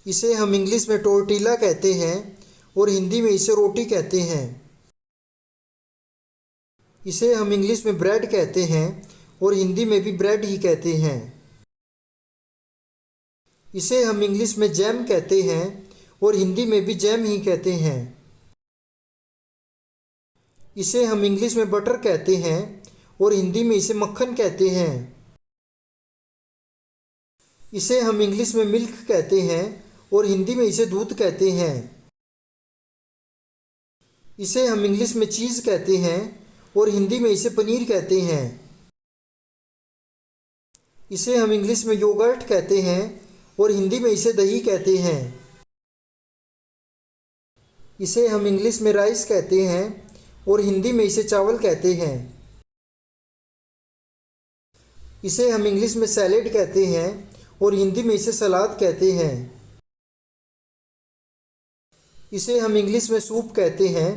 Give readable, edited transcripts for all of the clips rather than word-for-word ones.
इसे हम इंग्लिश में टोर्टिला कहते हैं और हिंदी में इसे रोटी कहते हैं। इसे हम इंग्लिश में ब्रेड कहते हैं और हिंदी में भी ब्रेड ही कहते हैं। इसे हम इंग्लिश में जैम कहते हैं और हिंदी में भी जैम ही कहते हैं। इसे हम इंग्लिश में बटर कहते हैं और हिंदी में इसे मक्खन कहते हैं। इसे हम इंग्लिश में मिल्क कहते हैं और हिंदी में इसे दूध कहते हैं। इसे हम इंग्लिश में चीज़ कहते हैं और हिंदी में इसे पनीर कहते हैं। इसे हम इंग्लिश में योगर्ट कहते हैं और हिंदी में इसे दही कहते हैं। इसे हम इंग्लिश में राइस कहते हैं और हिंदी में इसे चावल कहते हैं। इसे हम इंग्लिश में सैलेड कहते हैं और हिंदी में इसे सलाद कहते हैं। इसे हम इंग्लिश में सूप कहते हैं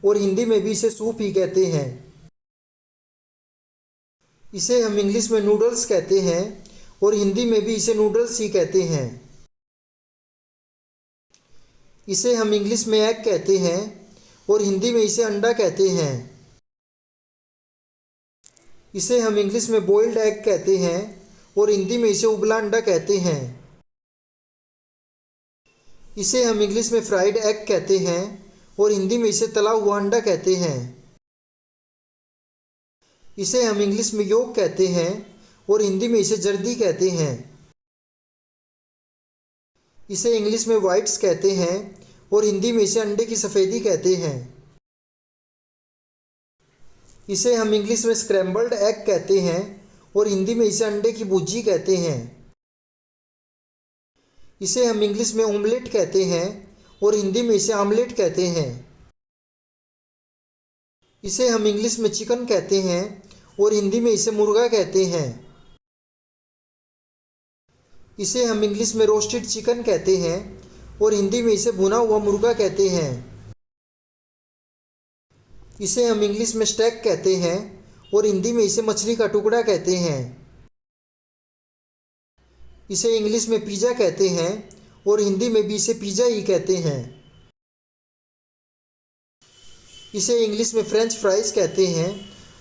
और हिंदी में भी इसे सूप ही कहते हैं। इसे हम इंग्लिश में नूडल्स कहते हैं और हिंदी में भी इसे नूडल्स ही कहते हैं। इसे हम इंग्लिश में एग कहते हैं और हिंदी में इसे अंडा कहते हैं। इसे हम इंग्लिश में बॉइल्ड एग कहते हैं और हिंदी में इसे उबला अंडा कहते हैं। इसे हम इंग्लिश में फ्राइड एग कहते हैं और हिंदी में इसे तला हुआ अंडा कहते हैं। इसे हम इंग्लिश में योक कहते हैं और हिंदी में इसे जर्दी कहते हैं। इसे इंग्लिश में वाइट्स कहते हैं और हिंदी में इसे अंडे की सफ़ेदी कहते हैं। इसे हम इंग्लिश में स्क्रैम्बल्ड एग कहते हैं और हिंदी में इसे अंडे की भुर्जी कहते हैं। इसे हम इंग्लिश में ऑमलेट कहते हैं और हिंदी में इसे आमलेट कहते हैं। इसे हम इंग्लिश में चिकन कहते हैं और हिंदी में इसे मुर्गा कहते हैं। इसे हम इंग्लिश में रोस्टेड चिकन कहते हैं और हिंदी में इसे भुना हुआ मुर्गा कहते हैं। इसे हम इंग्लिश में स्टेक कहते हैं और हिंदी में इसे मछली का टुकड़ा कहते हैं। इसे इंग्लिश में पिज़्ज़ा कहते हैं और हिंदी में भी इसे पिज़्ज़ा ही कहते हैं। इसे इंग्लिश में फ्रेंच फ्राइज़ कहते हैं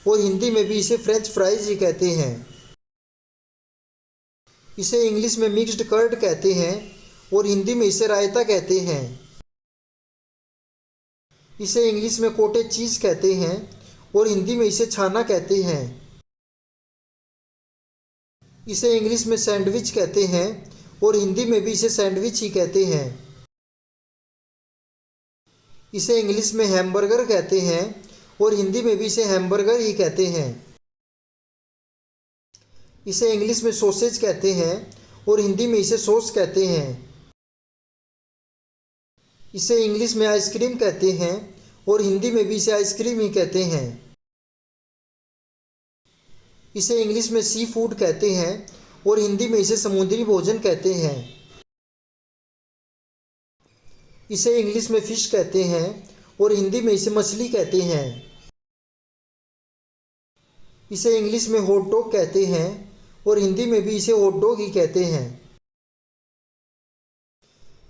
और हिंदी में भी इसे फ्रेंच फ्राइज़ ही कहते हैं। इसे इंग्लिश में मिक्स्ड कर्ड कहते हैं और हिंदी में इसे रायता कहते हैं। इसे इंग्लिश में कॉटेज चीज़ कहते हैं और हिंदी में इसे छाना कहते हैं। इसे इंग्लिश में सैंडविच कहते हैं और हिंदी में भी इसे सैंडविच ही कहते हैं। इसे इंग्लिश में हैमबर्गर कहते हैं और हिंदी में भी इसे हैमबर्गर ही कहते हैं। इसे इंग्लिश में सॉसेज कहते हैं और हिंदी में इसे सॉस कहते हैं। इसे इंग्लिश में आइसक्रीम कहते हैं और हिंदी में भी इसे आइसक्रीम ही कहते हैं। इसे इंग्लिश में सी फूड कहते हैं और हिंदी में इसे समुद्री भोजन कहते हैं। इसे इंग्लिश में फ़िश कहते हैं और हिंदी में इसे मछली कहते हैं। इसे इंग्लिश में हॉट डॉग कहते हैं और हिंदी में भी इसे हॉट डॉग ही कहते हैं।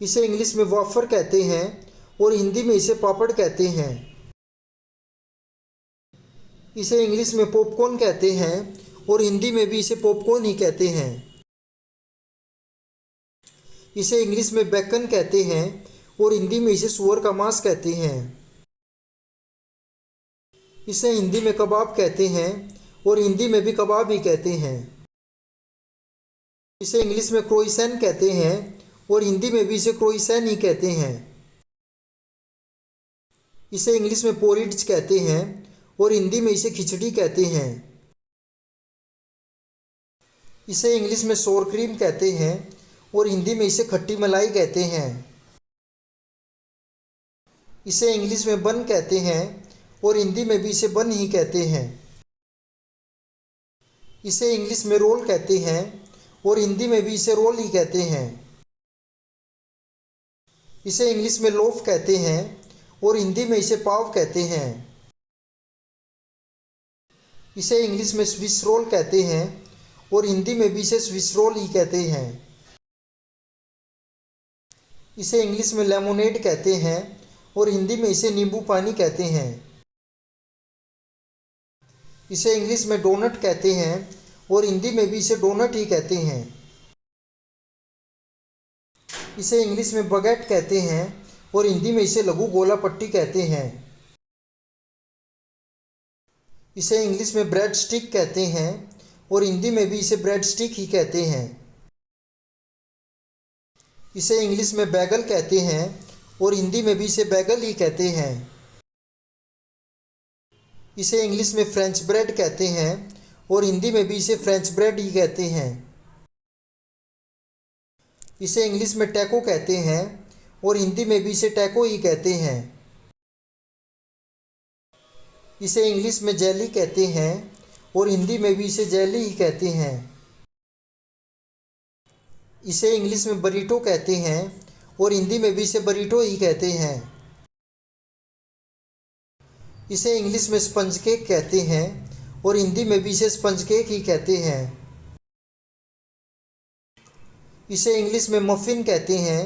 इसे इंग्लिश में वॉफर कहते हैं और हिंदी में इसे पापड़ कहते हैं। इसे इंग्लिश में पॉपकॉर्न कहते हैं और हिंदी में भी इसे पॉपकॉर्न ही कहते हैं। इसे इंग्लिश में बेकन कहते हैं और हिंदी में इसे सूअर का मांस कहते हैं। इसे हिंदी में कबाब कहते हैं और हिंदी में भी कबाब ही कहते हैं। इसे इंग्लिश में क्रोइसैन कहते हैं और हिंदी में भी इसे क्रोइसैन ही कहते हैं। इसे इंग्लिश में पोरिज कहते हैं और हिंदी में इसे खिचड़ी कहते हैं। इसे इंग्लिश में सोर क्रीम कहते हैं और हिंदी में इसे खट्टी मलाई कहते हैं। इसे इंग्लिश में बन कहते हैं और हिंदी में भी इसे बन ही कहते हैं। इसे इंग्लिश में रोल कहते हैं और हिंदी में भी इसे रोल ही कहते हैं। इसे इंग्लिश में लोफ कहते हैं और हिंदी में इसे पाव कहते हैं। इसे इंग्लिश में स्विस रोल कहते हैं और हिंदी में भी इसे स्विस रोल ही कहते हैं। इसे इंग्लिश में लेमोनेड कहते हैं और हिंदी में इसे नींबू पानी कहते हैं। इसे इंग्लिश में डोनट कहते हैं और हिंदी में भी इसे डोनट ही कहते हैं। इसे इंग्लिश में बगेट कहते हैं और हिंदी में इसे लघु गोला पट्टी कहते हैं। इसे इंग्लिश में ब्रेड स्टिक कहते हैं और हिंदी में भी इसे ब्रेड स्टिक ही कहते हैं। इसे इंग्लिश में बैगल कहते हैं और हिंदी में भी इसे बैगल ही कहते हैं। इसे इंग्लिश में फ्रेंच ब्रेड कहते हैं और हिंदी में भी इसे फ्रेंच ब्रेड ही कहते हैं। इसे इंग्लिश में टैको कहते हैं और हिंदी में भी इसे टैको ही कहते हैं। इसे इंग्लिश में जेली कहते हैं और हिंदी में भी इसे जेली ही कहते हैं। इसे इंग्लिश में बरीटो कहते हैं और हिंदी में भी इसे बरीटो ही कहते हैं। इसे इंग्लिश में स्पंज केक कहते हैं और हिंदी में भी इसे स्पंज केक ही कहते हैं। इसे इंग्लिश में मफ़िन कहते हैं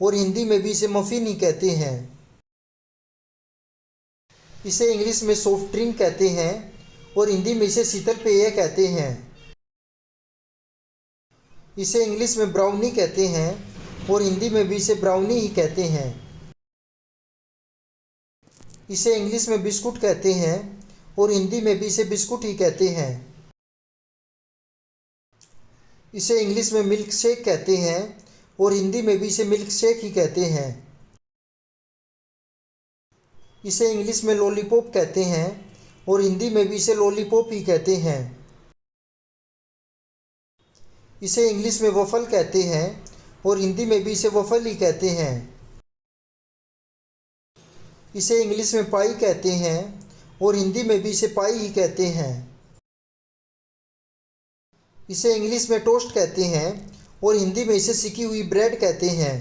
और हिंदी में भी इसे मफ़िन ही कहते हैं। इसे इंग्लिश में सॉफ्ट ड्रिंक कहते हैं और हिंदी में इसे शीतल पेय कहते हैं। इसे इंग्लिश में ब्राउनी कहते हैं और हिंदी में भी इसे ब्राउनी ही कहते हैं। इसे इंग्लिश में बिस्कुट कहते हैं और हिंदी में भी इसे बिस्कुट ही कहते हैं। इसे इंग्लिश में मिल्क शेक कहते हैं और हिंदी में भी इसे मिल्क शेक ही कहते हैं। इसे इंग्लिश में लॉलीपॉप कहते हैं और हिंदी में भी इसे लॉलीपॉप ही कहते हैं। इसे इंग्लिश में वफ़ल कहते हैं और हिंदी में भी इसे वफ़ल ही कहते हैं। इसे इंग्लिश में पाई कहते हैं और हिंदी में भी इसे पाई ही कहते हैं। इसे इंग्लिश में टोस्ट कहते हैं और हिंदी में इसे सिकी हुई ब्रेड कहते हैं।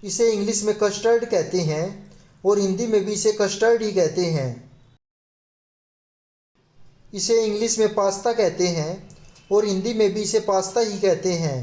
इसे इंग्लिश में कस्टर्ड कहते हैं और हिंदी में भी इसे कस्टर्ड ही कहते हैं। इसे इंग्लिश में पास्ता कहते हैं और हिंदी में भी इसे पास्ता ही कहते हैं।